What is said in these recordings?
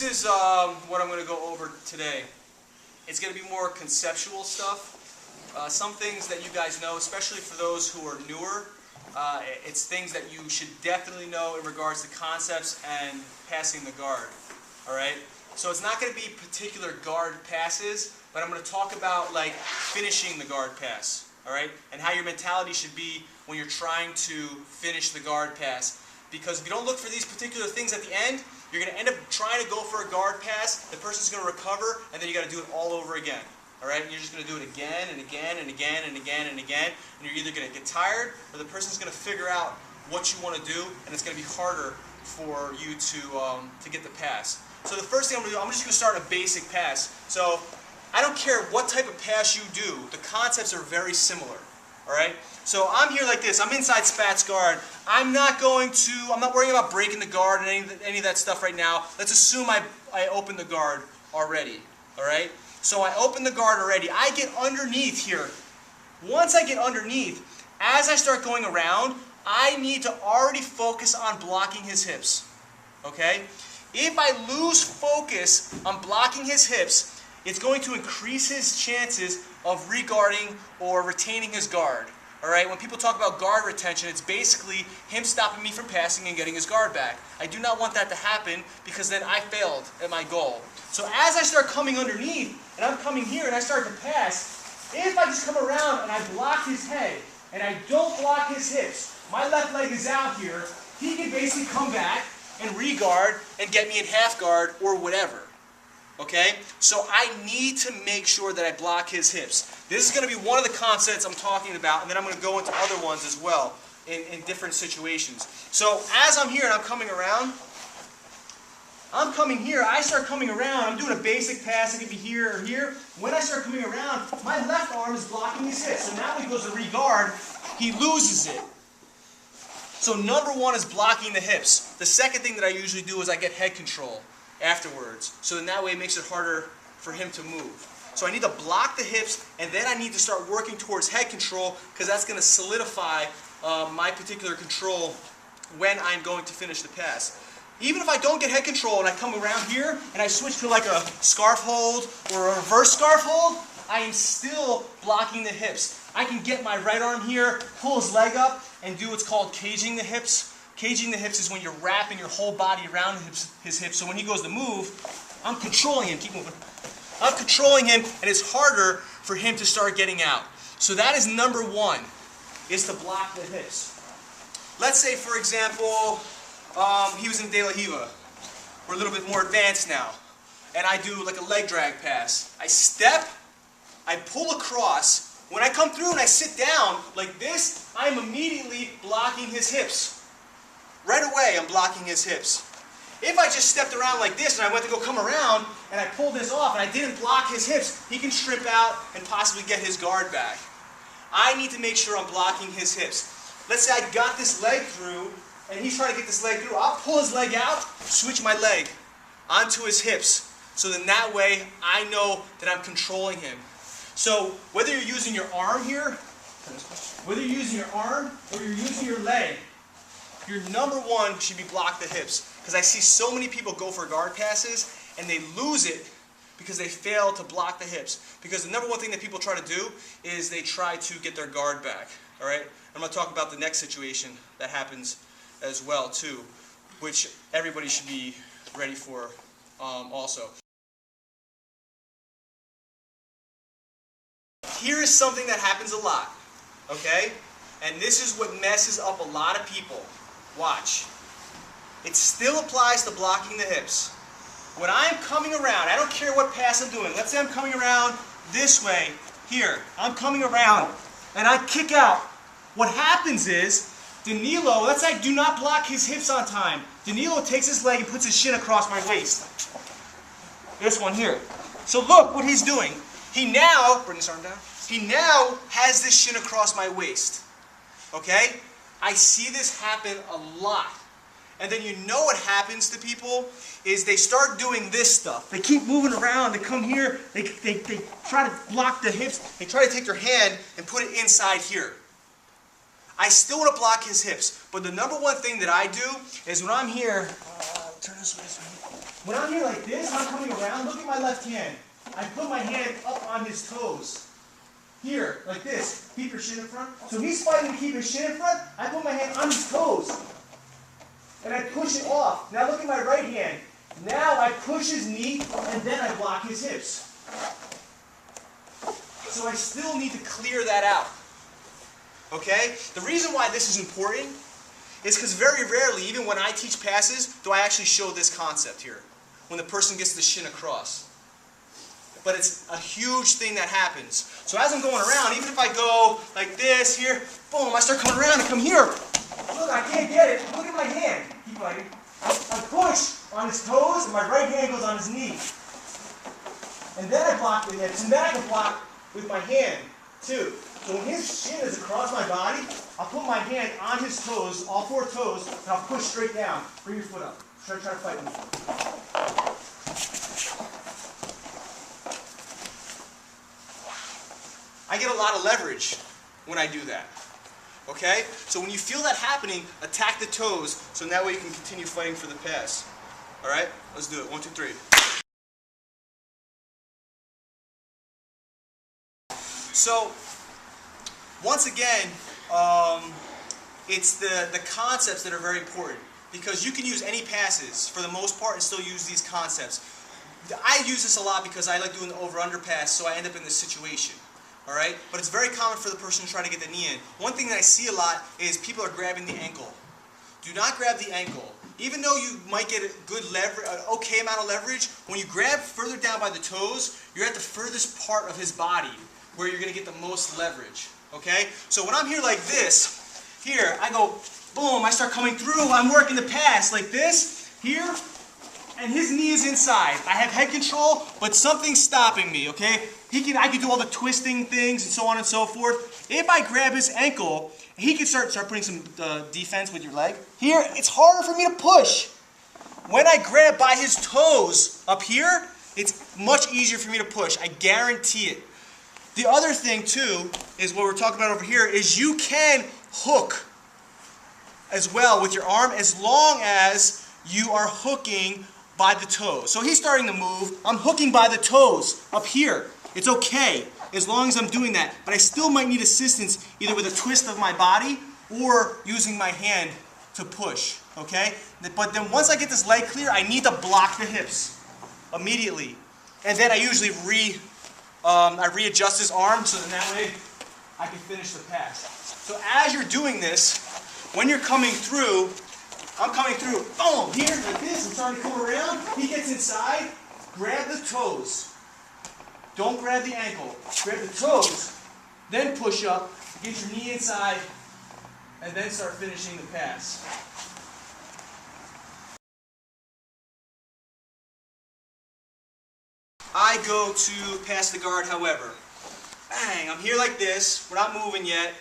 This is what I'm going to go over today. It's going to be more conceptual stuff. Some things that you guys know, especially for those who are newer, it's things that you should definitely know in regards to concepts and passing the guard. Alright? So it's not going to be particular guard passes, but I'm going to talk about like finishing the guard pass. Alright? And how your mentality should be when you're trying to finish the guard pass. Because if you don't look for these particular things at the end, you're going to end up trying to go for a guard pass, the person's going to recover, and then you got to do it all over again. Alright? And you're just going to do it again and again and again and again and again, and you're either going to get tired, or the person's going to figure out what you want to do, and it's going to be harder for you to get the pass. So the first thing I'm going to do, I'm just going to start a basic pass. So I don't care what type of pass you do, the concepts are very similar. Alright? So I'm here like this, I'm inside Spat's guard. I'm not worrying about breaking the guard and any of that stuff right now. Let's assume I opened the guard already. Alright? So I open the guard already. I get underneath here. Once I get underneath, as I start going around, I need to already focus on blocking his hips. Okay? If I lose focus on blocking his hips, it's going to increase his chances of regarding or retaining his guard. Alright, when people talk about guard retention, it's basically him stopping me from passing and getting his guard back. I do not want that to happen because then I failed at my goal. So as I start coming underneath, and I'm coming here and I start to pass, if I just come around and I block his head, and I don't block his hips, my left leg is out here, he can basically come back and re-guard and get me in half guard or whatever. Okay? So I need to make sure that I block his hips. This is going to be one of the concepts I'm talking about, and then I'm going to go into other ones as well in different situations. So as I'm here and I'm coming around, I start coming around, I'm doing a basic pass, it could be here or here. When I start coming around, my left arm is blocking his hips. So now when he goes to re-guard, he loses it. So number one is blocking the hips. The second thing that I usually do is I get head control afterwards. So then that way it makes it harder for him to move. So I need to block the hips, and then I need to start working towards head control because that's going to solidify my particular control when I'm going to finish the pass. Even if I don't get head control and I come around here and I switch to like a scarf hold or a reverse scarf hold, I am still blocking the hips. I can get my right arm here, pull his leg up, and do what's called caging the hips. Caging the hips is when you're wrapping your whole body around his hips, so when he goes to move, I'm controlling him. Keep moving. I'm controlling him, and it's harder for him to start getting out. So that is number one, is to block the hips. Let's say, for example, he was in De La Hiva. We're a little bit more advanced now. And I do like a leg drag pass. I step, I pull across. When I come through and I sit down like this, I'm immediately blocking his hips. Right away, I'm blocking his hips. If I just stepped around like this and I went to go come around and I pulled this off and I didn't block his hips, he can strip out and possibly get his guard back. I need to make sure I'm blocking his hips. Let's say I got this leg through and he's trying to get this leg through. I'll pull his leg out, switch my leg onto his hips. So then that way I know that I'm controlling him. So whether you're using your arm here, whether you're using your arm or you're using your leg, your number one should be block the hips. Because I see so many people go for guard passes and they lose it because they fail to block the hips. Because the number one thing that people try to do is they try to get their guard back. Alright? I'm going to talk about the next situation that happens as well too, which everybody should be ready for also. Here is something that happens a lot. Okay? And this is what messes up a lot of people. Watch. It still applies to blocking the hips. When I'm coming around, I don't care what pass I'm doing. Let's say I'm coming around this way, here. I'm coming around, and I kick out. What happens is, Danilo, let's say I do not block his hips on time. Danilo takes his leg and puts his shin across my waist. This one here. So look what he's doing. He now, bring his arm down. He now has this shin across my waist. Okay? I see this happen a lot. And then you know what happens to people is they start doing this stuff. They keep moving around. They come here. They try to block the hips. They try to take their hand and put it inside here. I still want to block his hips. But the number one thing that I do is when I'm here, turn this way. When I'm here like this, I'm coming around, look at my left hand. I put my hand up on his toes. Here, like this. Keep your shin in front. So he's fighting to keep his shin in front. I put my hand on his toes. And I push it off. Now look at my right hand. Now I push his knee, and then I block his hips. So I still need to clear that out. Okay? The reason why this is important is because very rarely, even when I teach passes, do I actually show this concept here. When the person gets the shin across. But it's a huge thing that happens. So as I'm going around, even if I go like this, here, boom, I start coming around and come here. Look, I can't get it. Look at my hand. Keep fighting. I push on his toes, and my right hand goes on his knee. And then I block the hips, and then I can block with my hand, too. So when his shin is across my body, I'll put my hand on his toes, all 4 toes, and I'll push straight down. Bring your foot up. Try to fight with me. I get a lot of leverage when I do that. Okay? So when you feel that happening, attack the toes, so that way you can continue fighting for the pass. Alright? Let's do it. 1, 2, 3. So, once again, it's the concepts that are very important. Because you can use any passes, for the most part, and still use these concepts. I use this a lot because I like doing the over-under pass, so I end up in this situation. Alright? But it's very common for the person to try to get the knee in. One thing that I see a lot is people are grabbing the ankle. Do not grab the ankle. Even though you might get a good leverage, an okay amount of leverage, when you grab further down by the toes, you're at the furthest part of his body where you're going to get the most leverage. Okay? So when I'm here like this, here, I go, boom, I start coming through, I'm working the pass like this, here, and his knee is inside. I have head control, but something's stopping me, okay? I can do all the twisting things and so on and so forth. If I grab his ankle, he can start putting some defense with your leg. Here, it's harder for me to push. When I grab by his toes up here, it's much easier for me to push. I guarantee it. The other thing, too, is what we're talking about over here, is you can hook as well with your arm as long as you are hooking by the toes. So he's starting to move. I'm hooking by the toes up here. It's okay as long as I'm doing that. But I still might need assistance either with a twist of my body or using my hand to push. Okay? But then once I get this leg clear, I need to block the hips immediately. And then I usually readjust his arm so that way I can finish the pass. So as you're doing this, when you're coming through, I'm coming through, boom, here, like this, I'm trying to come around, he gets inside, grab the toes. Don't grab the ankle. Grab the toes, then push up, get your knee inside, and then start finishing the pass. I go to pass the guard, however. Bang, I'm here like this, we're not moving yet.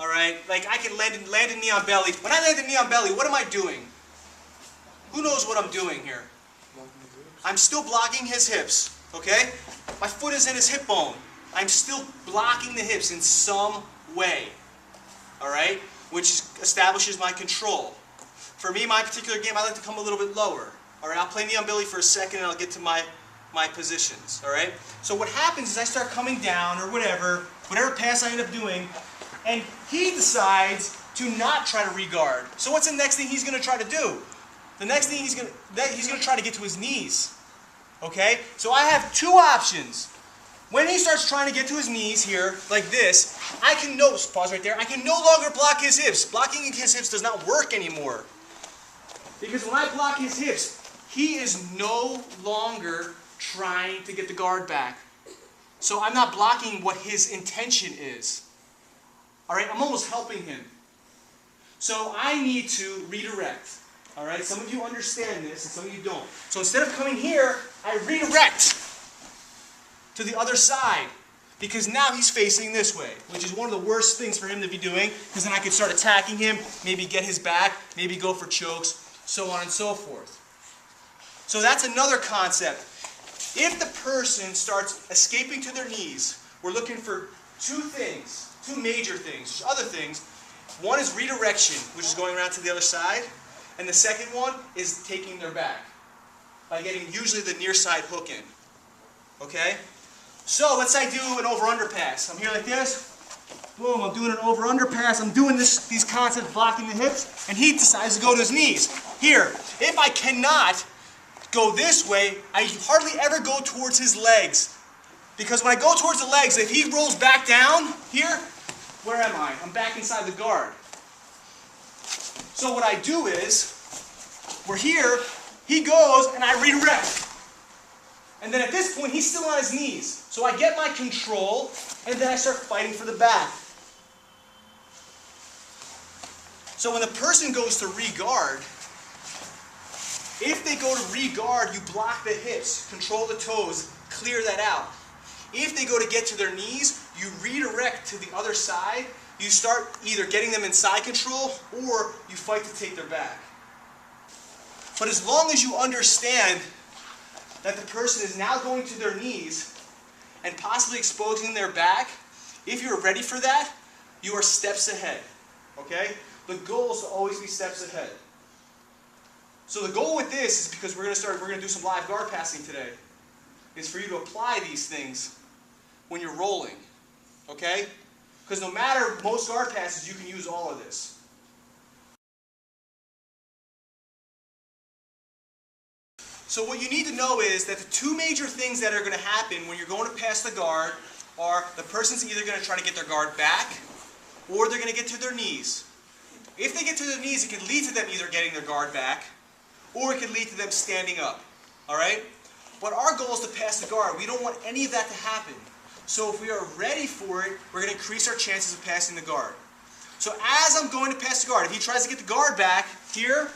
Alright, like I can land a knee on belly. When I land a knee on belly, what am I doing? Who knows what I'm doing here? I'm still blocking his hips, okay? My foot is in his hip bone. I'm still blocking the hips in some way, alright? Which establishes my control. For me, my particular game, I like to come a little bit lower. Alright, I'll play knee on belly for a second and I'll get to my positions, alright? So what happens is I start coming down or whatever pass I end up doing, and he decides to not try to re-guard. So what's the next thing he's going to try to do? The next thing he's going to try to get to his knees. Okay? So I have 2 options. When he starts trying to get to his knees here, like this, I can pause right there, I can no longer block his hips. Blocking his hips does not work anymore. Because when I block his hips, he is no longer trying to get the guard back. So I'm not blocking what his intention is. Alright, I'm almost helping him. So I need to redirect. Alright, some of you understand this and some of you don't. So instead of coming here, I redirect to the other side. Because now he's facing this way, which is one of the worst things for him to be doing, because then I can start attacking him, maybe get his back, maybe go for chokes, so on and so forth. So that's another concept. If the person starts escaping to their knees, we're looking for 2 things. 2 major things. There's other things. One is redirection, which is going around to the other side. And the second one is taking their back. by getting usually the near side hook in. Okay? So let's say I do an over-under pass. I'm here like this. Boom, I'm doing an over-under pass. I'm doing these concepts, blocking the hips, and he decides to go to his knees. Here, if I cannot go this way, I hardly ever go towards his legs. Because when I go towards the legs, if he rolls back down here, where am I? I'm back inside the guard. So what I do is, we're here, he goes, and I redirect. And then at this point, he's still on his knees. So I get my control, and then I start fighting for the back. So when the person goes to re-guard, if they go to re-guard, you block the hips, control the toes, clear that out. If they go to get to their knees, you redirect to the other side. You start either getting them in side control, or you fight to take their back. But as long as you understand that the person is now going to their knees and possibly exposing their back, if you're ready for that, you are steps ahead. Okay? The goal is to always be steps ahead. So the goal with this is, because we're going to do some live guard passing today, is for you to apply these things when you're rolling. Okay? Because no matter most guard passes, you can use all of this. So what you need to know is that the two major things that are going to happen when you're going to pass the guard are the person's either going to try to get their guard back, or they're going to get to their knees. If they get to their knees, it can lead to them either getting their guard back, or it can lead to them standing up. Alright? But our goal is to pass the guard. We don't want any of that to happen. So if we are ready for it, we're going to increase our chances of passing the guard. So as I'm going to pass the guard, if he tries to get the guard back, here,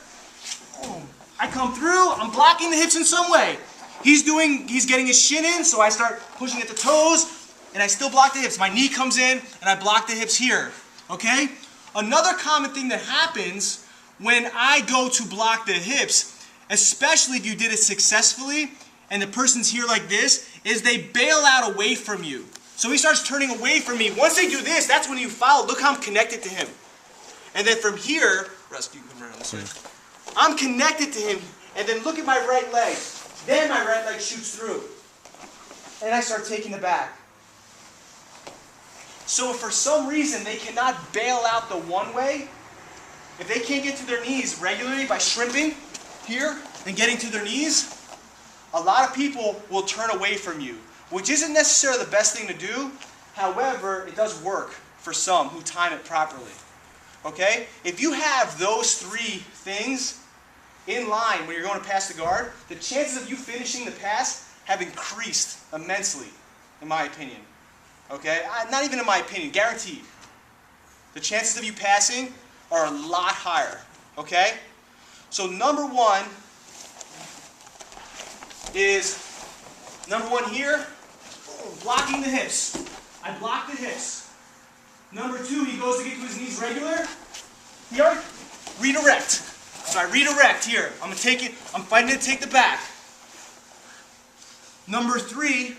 boom, I come through, I'm blocking the hips in some way. He's getting his shin in, so I start pushing at the toes, and I still block the hips. My knee comes in, and I block the hips here. Okay? Another common thing that happens when I go to block the hips, especially if you did it successfully, and the person's here like this, is they bail out away from you. So he starts turning away from me. Once they do this, that's when you follow. Look how I'm connected to him. And then from here, Russ, you can come around this way. I'm connected to him, and then look at my right leg. Then my right leg shoots through. And I start taking the back. So if for some reason they cannot bail out the one way, if they can't get to their knees regularly by shrimping here and getting to their knees, a lot of people will turn away from you, which isn't necessarily the best thing to do. However, it does work for some who time it properly. Okay? If you have those three things in line when you're going to pass the guard, the chances of you finishing the pass have increased immensely, in my opinion. Okay? Not even in my opinion, guaranteed. The chances of you passing are a lot higher. Okay? So number one here, blocking the hips. I block the hips. Number two, he goes to get to his knees regular. Here, redirect. So I redirect here. I'm fighting to take the back. Number three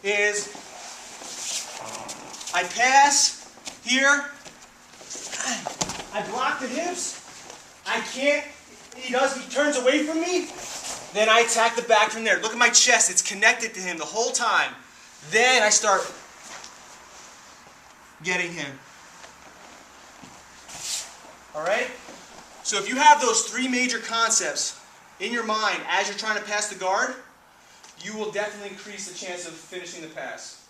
is I pass here. I block the hips. I can't. He turns away from me. Then I attack the back from there. Look at my chest. It's connected to him the whole time. Then I start getting him. Alright? So if you have those three major concepts in your mind as you're trying to pass the guard, you will definitely increase the chance of finishing the pass.